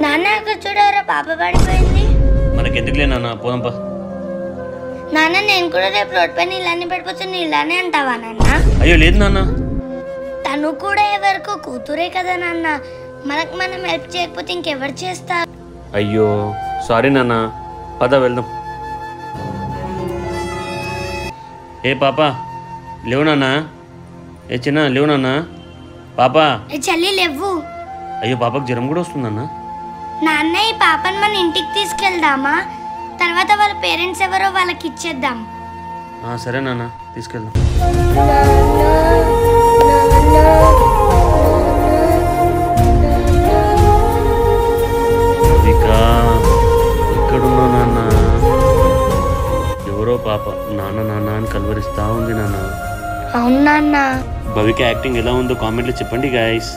నాన్న అక్కడ చూడరా పాప పడిపోయింది. మనకెందుకులే నాన్న, పోదాంపా. నాన్న నేను కూడా రేపు రోడ్ పైన ఇలానే పడిపోతుంది, ఇలానే అంటావా నాన్న? అయ్యో లేదు నాన్న, తను కూడా ఎవరికో కూతురే కదా నాన్న, మనకు మనం హెల్ప్ చేయకపోతే ఇంకెవరు చేస్తారు? అయ్యో సారీ నాన్న, పద వెళ్దాం. ఏ పాప లేవు నాన్న, ఏ చిన్న లేవు నాన్న, పాప. చల్లి లేవు. అయ్యో పాపకు జ్వరం కూడా వస్తుందన్న. నాన్న ఈ పాపని మన ఇంటికి తీసుకెళ్దామా? తర్వాత వాళ్ళ పేరెంట్స్ ఎవరో వాళ్ళకి ఇచ్చేద్దాం. సరే నాన్న, తీసుకెళ్దాం. ఎక్కడున్నావు నాన్న? ఎవరో పాప నాన్న నాన్న అని కలవరిస్తా ఉంది నాన్న. అవును నాన్న. భవిక యాక్టింగ్ ఎలా ఉందో కామెంట్లో చెప్పండి గైస్.